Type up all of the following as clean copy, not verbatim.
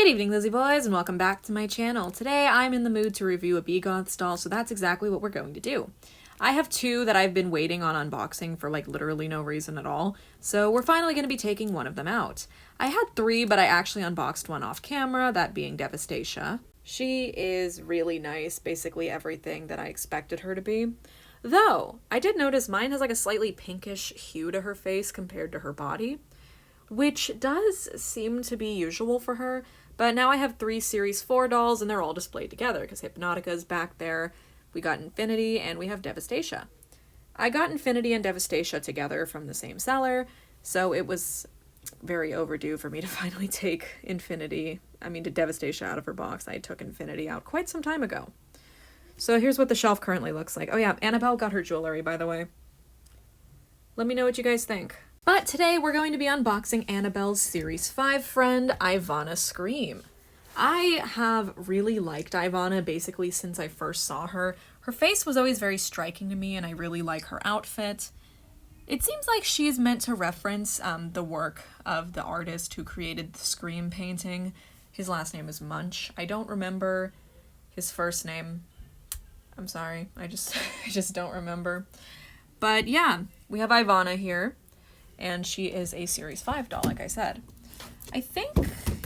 Good evening, Lizzie boys, and welcome back to my channel. Today I'm in the mood to review a BEGOTHS doll, so that's exactly what we're going to do. I have two that I've been waiting on unboxing for like literally no reason at all, so we're finally going to be taking one of them out. I had three, but I actually unboxed one off camera, that being Devastation. She is really nice, basically everything that I expected her to be. Though, I did notice mine has like a slightly pinkish hue to her face compared to her body, which does seem to be usual for her. But now I have three Series 4 dolls, and they're all displayed together, because Hypnotica's back there, we got Infinity, and we have Devastation. I got Infinity and Devastation together from the same seller, so it was very overdue for me to finally take Devastation out of her box. I took Infinity out quite some time ago. So here's what the shelf currently looks like. Oh yeah, Annabelle got her jewelry, by the way. Let me know what you guys think. But today we're going to be unboxing Annabelle's Series 5 friend, IVANNA SCREAM. I have really liked IVANNA basically since I first saw her. Her face was always very striking to me, and I really like her outfit. It seems like she's meant to reference the work of the artist who created the Scream painting. His last name is Munch. I don't remember his first name. I'm sorry, I just don't remember. But yeah, we have IVANNA here. And she is a Series 5 doll, like I said. I think,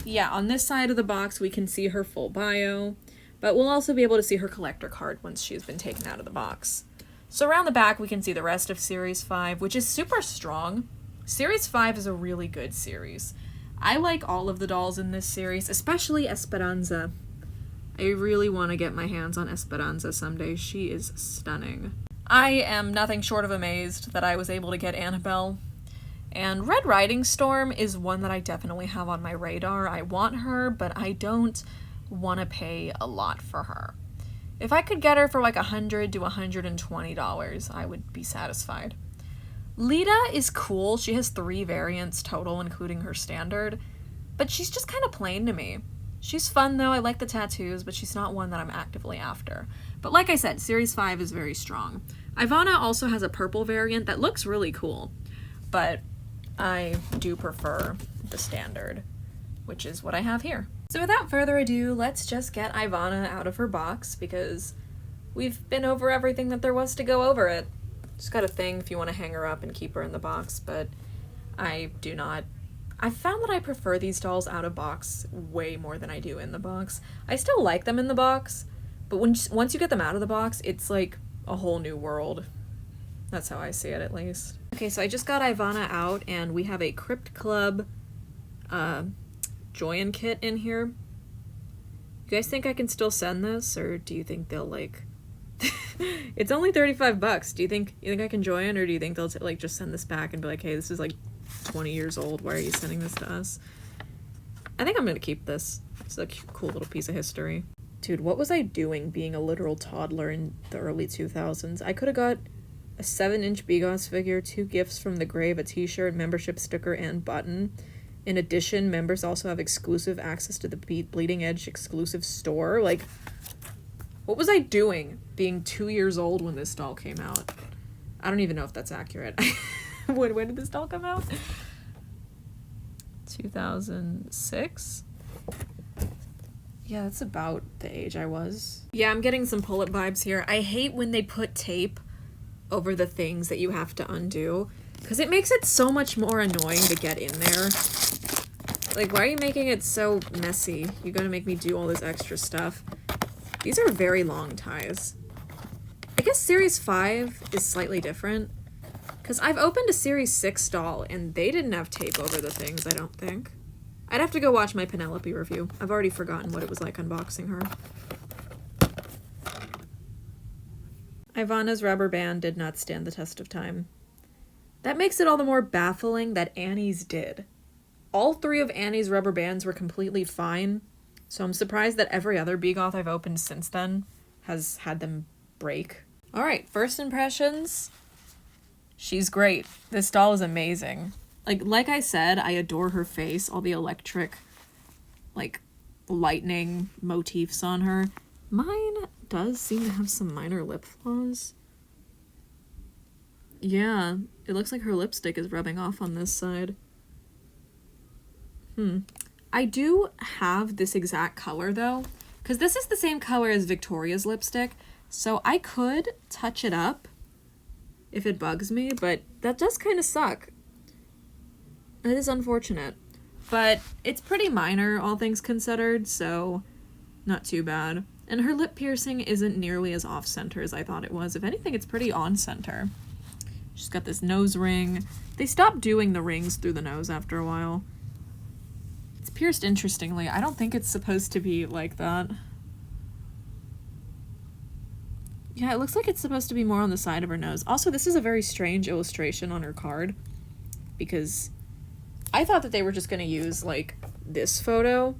yeah, on this side of the box we can see her full bio, but we'll also be able to see her collector card once she's been taken out of the box. So around the back we can see the rest of Series 5, which is super strong. Series 5 is a really good series. I like all of the dolls in this series, especially Esperanza. I really want to get my hands on Esperanza someday. She is stunning. I am nothing short of amazed that I was able to get Annabelle. And Red Riding Storm is one that I definitely have on my radar. I want her, but I don't want to pay a lot for her. If I could get her for like $100 to $120, I would be satisfied. Lita is cool. She has 3 variants total, including her standard, but she's just kind of plain to me. She's fun though. I like the tattoos, but she's not one that I'm actively after. But like I said, Series 5 is very strong. IVANNA also has a purple variant that looks really cool, but I do prefer the standard, which is what I have here. So without further ado, let's just get IVANNA out of her box, because we've been over everything that there was to go over it. Just got a thing if you want to hang her up and keep her in the box, but I do not. I found that I prefer these dolls out of box way more than I do in the box. I still like them in the box, but once you get them out of the box, it's like a whole new world. That's how I see it, at least. Okay, so I just got IVANNA out, and we have a Crypt Club join kit in here. You guys think I can still send this, or do you think they'll like... It's only 35 bucks. Do you think I can join, or do you think they'll like just send this back and be like, hey, this is like 20 years old, why are you sending this to us? I think I'm gonna keep this. It's a cool little piece of history. Dude, what was I doing being a literal toddler in the early 2000s? I could have got a 7-inch BEGOTHS figure, 2 gifts from the grave, a t-shirt, membership sticker, and button. In addition, members also have exclusive access to the Bleeding Edge exclusive store. Like, what was I doing being 2 years old when this doll came out? I don't even know if that's accurate. When did this doll come out? 2006? Yeah, that's about the age I was. Yeah, I'm getting some pull-up vibes here. I hate when they put tape over the things that you have to undo, because it makes it so much more annoying to get in there. Like, why are you making it so messy? You gotta make me do all this extra stuff. These are very long ties. I guess Series 5 is slightly different, because I've opened a Series 6 doll, and they didn't have tape over the things, I don't think. I'd have to go watch my Penelope review. I've already forgotten what it was like unboxing her. IVANNA's rubber band did not stand the test of time. That makes it all the more baffling that Annie's did. All 3 of Annie's rubber bands were completely fine, so I'm surprised that every other BEGOTH I've opened since then has had them break. Alright, first impressions. She's great. This doll is amazing. Like I said, I adore her face, all the electric, like, lightning motifs on her. Mine does seem to have some minor lip flaws. Yeah, it looks like her lipstick is rubbing off on this side. I do have this exact color though, because this is the same color as Victoria's lipstick, so I could touch it up if it bugs me, but that does kind of suck. It is unfortunate, but it's pretty minor, all things considered, so not too bad. And her lip piercing isn't nearly as off-center as I thought it was. If anything, it's pretty on-center. She's got this nose ring. They stopped doing the rings through the nose after a while. It's pierced interestingly. I don't think it's supposed to be like that. Yeah, it looks like it's supposed to be more on the side of her nose. Also, this is a very strange illustration on her card, because I thought that they were just going to use, like, this photo,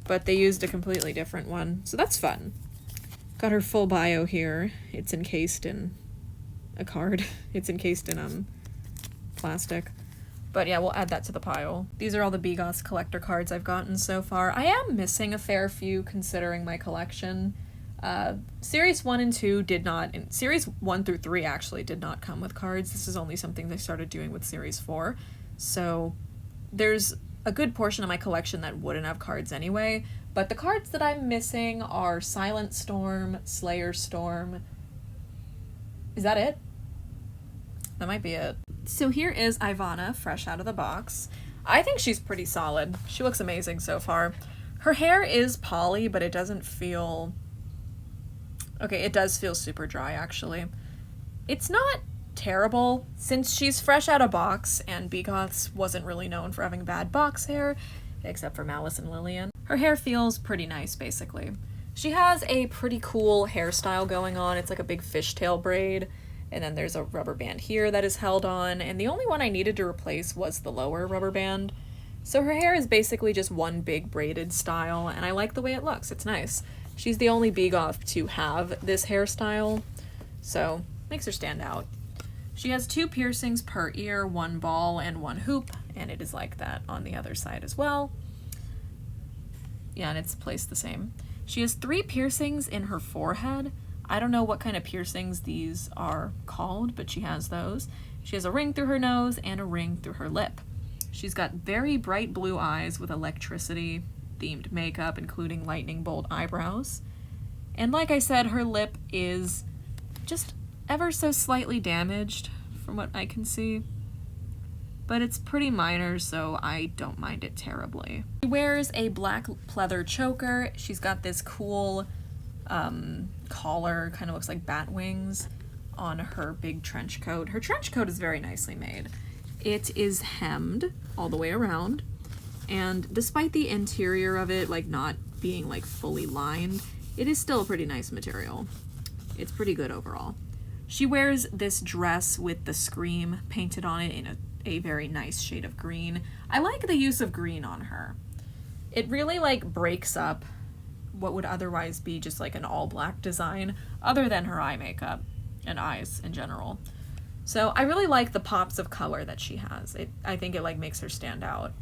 but they used a completely different one, so that's fun. Got her full bio here. It's encased in a card. It's encased in, plastic. But yeah, we'll add that to the pile. These are all the BEGOTHS collector cards I've gotten so far. I am missing a fair few considering my collection. Series 1 and 2 did not, and Series 1 through 3 actually did not come with cards. This is only something they started doing with Series 4. So there's a good portion of my collection that wouldn't have cards anyway, but the cards that I'm missing are Silent Storm, Slayer Storm. Is that it? That might be it. So here is Ivanna, fresh out of the box. I think she's pretty solid. She looks amazing so far. Her hair is poly, but it doesn't feel... Okay, it does feel super dry, actually. It's not terrible, since she's fresh out of box, and BEGOTHS wasn't really known for having bad box hair, except for Malice and Lillian. Her hair feels pretty nice, basically. She has a pretty cool hairstyle going on. It's like a big fishtail braid, and then there's a rubber band here that is held on, and the only one I needed to replace was the lower rubber band. So her hair is basically just one big braided style, and I like the way it looks. It's nice. She's the only BEGOTH to have this hairstyle, so makes her stand out. She has 2 piercings per ear, 1 ball and 1 hoop, and it is like that on the other side as well. Yeah, and it's placed the same. She has 3 piercings in her forehead. I don't know what kind of piercings these are called, but she has those. She has a ring through her nose and a ring through her lip. She's got very bright blue eyes with electricity themed makeup, including lightning bolt eyebrows. And like I said, her lip is just ever so slightly damaged from what I can see, but it's pretty minor, so I don't mind it terribly. She wears a black pleather choker. She's got this cool collar, kind of looks like bat wings, on her big trench coat. Her trench coat is very nicely made. It is hemmed all the way around, and despite the interior of it like not being like fully lined, it is still a pretty nice material. It's pretty good overall. She wears this dress with the Scream painted on it in a very nice shade of green. I like the use of green on her. It really like breaks up what would otherwise be just like an all black design, other than her eye makeup and eyes in general. So I really like the pops of color that she has. I think it like makes her stand out.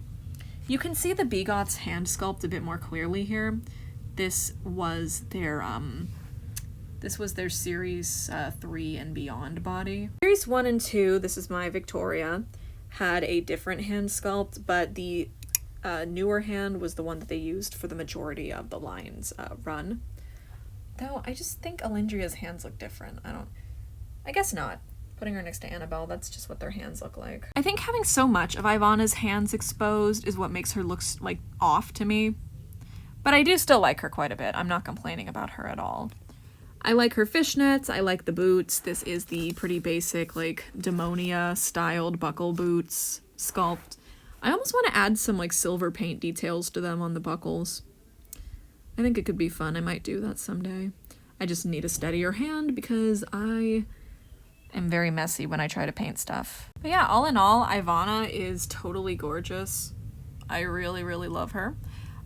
You can see the BEGOTHS hand sculpt a bit more clearly here. This was their Series 3 and beyond body. Series 1 and 2, this is my Victoria, had a different hand sculpt, but the newer hand was the one that they used for the majority of the line's run. Though I just think Alindria's hands look different. I guess not. Putting her next to Annabelle, that's just what their hands look like. I think having so much of Ivanna's hands exposed is what makes her look like off to me. But I do still like her quite a bit. I'm not complaining about her at all. I like her fishnets, I like the boots. This is the pretty basic, like, Demonia styled buckle boots sculpt. I almost want to add some, like, silver paint details to them on the buckles. I think it could be fun. I might do that someday. I just need a steadier hand because I am very messy when I try to paint stuff. But yeah, all in all, Ivanna is totally gorgeous. I really, really love her.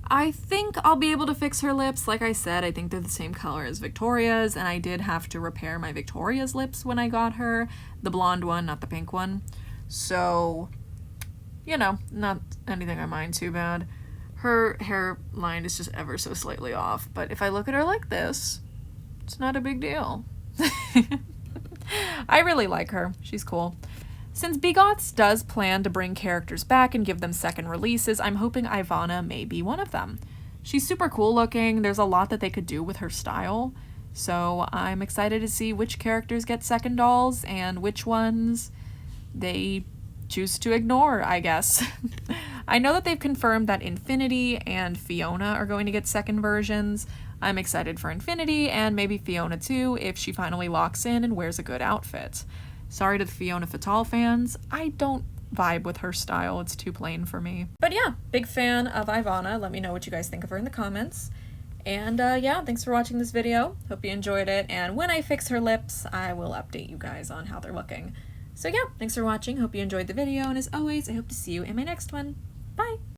I think I'll be able to fix her lips. Like I said, I think they're the same color as Victoria's, and I did have to repair my Victoria's lips when I got her. The blonde one, not the pink one. So, you know, not anything I mind too bad. Her hairline is just ever so slightly off, but if I look at her like this, it's not a big deal. I really like her. She's cool. Since BEGOTHS does plan to bring characters back and give them second releases, I'm hoping IVANNA may be one of them. She's super cool looking, there's a lot that they could do with her style, so I'm excited to see which characters get second dolls and which ones they choose to ignore, I guess. I know that they've confirmed that Infinity and Fiona are going to get second versions. I'm excited for Infinity and maybe Fiona too if she finally locks in and wears a good outfit. Sorry to the Fiona Fatale fans, I don't vibe with her style, it's too plain for me. But yeah, big fan of IVANNA. Let me know what you guys think of her in the comments. And yeah, thanks for watching this video. Hope you enjoyed it, and when I fix her lips, I will update you guys on how they're looking. So yeah, thanks for watching, hope you enjoyed the video, and as always, I hope to see you in my next one. Bye!